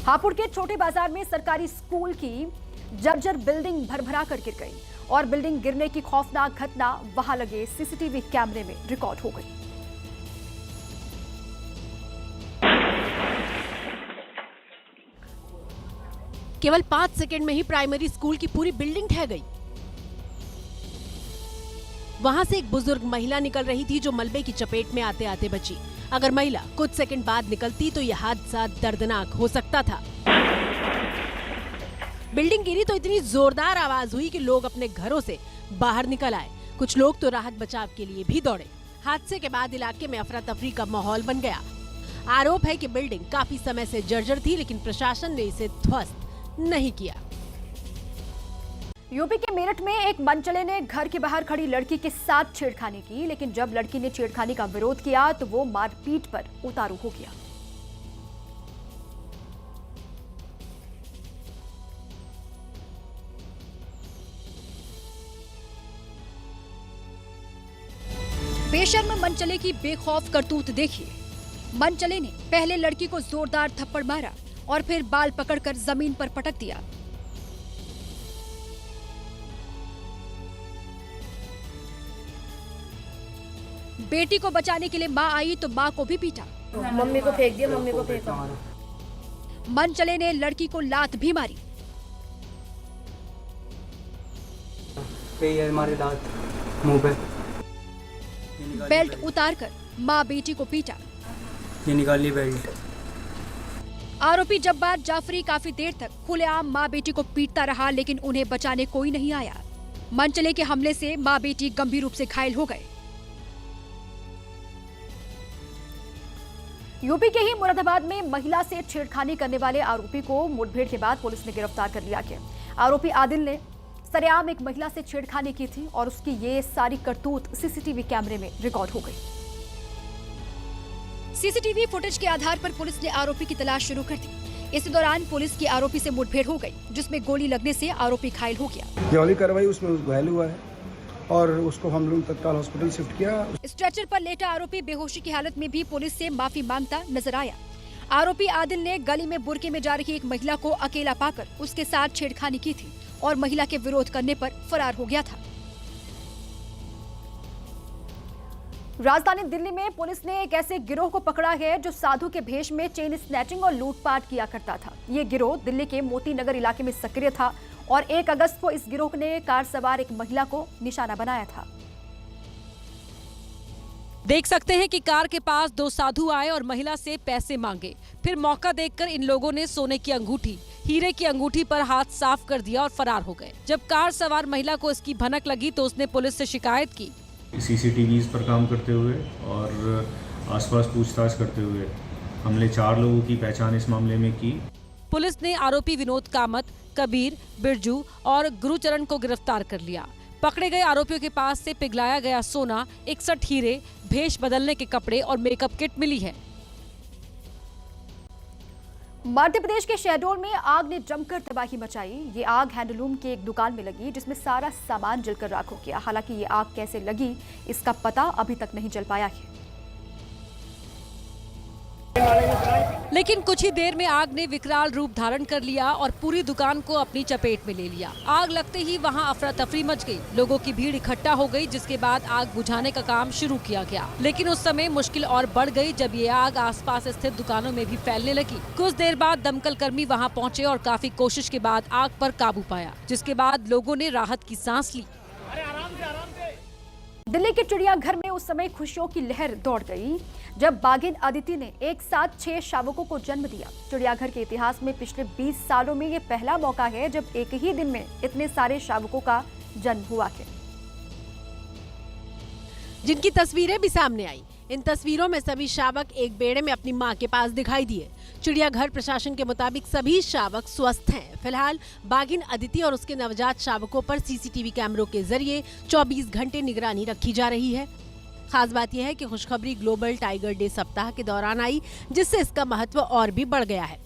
हापुड़ के छोटे बाजार में सरकारी स्कूल की जर्जर बिल्डिंग भरभरा कर गिर गई और बिल्डिंग गिरने की खौफनाक घटना वहां लगे सीसीटीवी कैमरे में रिकॉर्ड हो गई। केवल 5 सेकंड में ही प्राइमरी स्कूल की पूरी बिल्डिंग ढह गई। वहां से एक बुजुर्ग महिला निकल रही थी जो मलबे की चपेट में आते आते बची। अगर महिला कुछ सेकंड बाद निकलती तो यह हादसा दर्दनाक हो सकता था। बिल्डिंग गिरी तो इतनी जोरदार आवाज हुई कि लोग अपने घरों से बाहर निकल आए। कुछ लोग तो राहत बचाव के लिए भी दौड़े। हादसे के बाद इलाके में अफरा तफरी का माहौल बन गया। आरोप है कि बिल्डिंग काफी समय से जर्जर थी, लेकिन प्रशासन ने इसे ध्वस्त नहीं किया। यूपी के मेरठ में एक मनचले ने घर के बाहर खड़ी लड़की के साथ छेड़खानी की, लेकिन जब लड़की ने छेड़खानी का विरोध किया तो वो मारपीट पर उतारू हो गया। बेशर्म मनचले की बेखौफ करतूत देखिए। मनचले ने पहले लड़की को जोरदार थप्पड़ मारा और फिर बाल पकड़कर जमीन पर पटक दिया। बेटी को बचाने के लिए मां आई तो मां को भी पीटा। मम्मी को फेंक दिया, मम्मी को फेंका। मनचले ने लड़की को लात भी मारी। हमारे दांत मुंह पे बेल्ट उतारकर मां बेटी को पीटा। ये निकाली बेल्ट। आरोपी जब्बार जाफरी काफी देर तक खुलेआम मां बेटी को पीटता रहा, लेकिन उन्हें बचाने कोई नहीं आया। मनचले के हमले से मां बेटी गंभीर रूप से घायल हो गए। यूपी के ही मुरादाबाद में महिला से छेड़खानी करने वाले आरोपी को मुठभेड़ के बाद पुलिस ने गिरफ्तार कर लिया गया। आरोपी आदिल ने सरेआम एक महिला से छेड़खानी की थी और उसकी ये सारी करतूत सीसीटीवी कैमरे में रिकॉर्ड हो गई। सीसीटीवी फुटेज के आधार पर पुलिस ने आरोपी की तलाश शुरू कर दी। इस दौरान पुलिस की आरोपी से मुठभेड़ हो गई, जिसमें गोली लगने से आरोपी घायल हो गया। जौली कार्रवाई उसमें घायल हुआ है और उसको हम लोग तत्काल हॉस्पिटल शिफ्ट किया। स्ट्रेचर पर लेटा आरोपी बेहोशी की हालत में भी पुलिस से माफी मांगता नजर आया। आरोपी आदिल ने गली में बुरके में जा रही एक महिला को अकेला पाकर उसके साथ छेड़खानी की थी और महिला के विरोध करने पर फरार हो गया था। राजधानी दिल्ली में पुलिस ने एक ऐसे गिरोह को पकड़ा है जो साधु के भेष में चेन स्नैचिंग और लूटपाट किया करता था। ये गिरोह दिल्ली के मोती नगर इलाके में सक्रिय था और 1 अगस्त को इस गिरोह ने कार सवार एक महिला को निशाना बनाया था। देख सकते हैं कि कार के पास 2 साधु आए और महिला से पैसे मांगे। फिर मौका देखकर इन लोगों ने सोने की अंगूठी, हीरे की अंगूठी पर हाथ साफ कर दिया और फरार हो गए। जब कार सवार महिला को इसकी भनक लगी तो उसने पुलिस से शिकायत की। सीसीटीवीज पर काम करते हुए और आसपास पूछताछ करते हुए हमने 4 लोगों की पहचान इस मामले में की। पुलिस ने आरोपी विनोद कामत, कबीर, बिरजू और गुरुचरण को गिरफ्तार कर लिया। पकड़े गए आरोपियों के पास से पिघलाया गया सोना, 61 हीरे, भेष बदलने के कपड़े और मेकअप किट मिली है। मध्य प्रदेश के शहडोल में आग ने जमकर तबाही मचाई। ये आग हैंडलूम की एक दुकान में लगी, जिसमें सारा सामान जलकर राख हो गया। हालांकि ये आग कैसे लगी इसका पता अभी तक नहीं चल पाया है। लेकिन कुछ ही देर में आग ने विकराल रूप धारण कर लिया और पूरी दुकान को अपनी चपेट में ले लिया। आग लगते ही वहां अफरा तफरी मच गई। लोगों की भीड़ इकट्ठा हो गई, जिसके बाद आग बुझाने का काम शुरू किया गया। लेकिन उस समय मुश्किल और बढ़ गई जब ये आग आसपास स्थित दुकानों में भी फैलने लगी। कुछ देर बाद दमकल कर्मी वहां पहुंचे और काफी कोशिश के बाद आग पर काबू पाया, जिसके बाद लोगों ने राहत की सांस ली। दिल्ली के चिड़ियाघर में उस समय खुशियों की लहर दौड़ गई जब बाघिन अदिति ने एक साथ 6 शावकों को जन्म दिया। चिड़ियाघर के इतिहास में पिछले 20 सालों में ये पहला मौका है जब एक ही दिन में इतने सारे शावकों का जन्म हुआ है, जिनकी तस्वीरें भी सामने आई। इन तस्वीरों में सभी शावक एक बेड़े में अपनी मां के पास दिखाई दिए। चिड़ियाघर प्रशासन के मुताबिक सभी शावक स्वस्थ हैं। फिलहाल बाघिन अदिति और उसके नवजात शावकों पर सीसीटीवी कैमरों के जरिए 24 घंटे निगरानी रखी जा रही है। खास बात यह है कि खुशखबरी ग्लोबल टाइगर डे सप्ताह के दौरान आई, जिससे इसका महत्व और भी बढ़ गया है।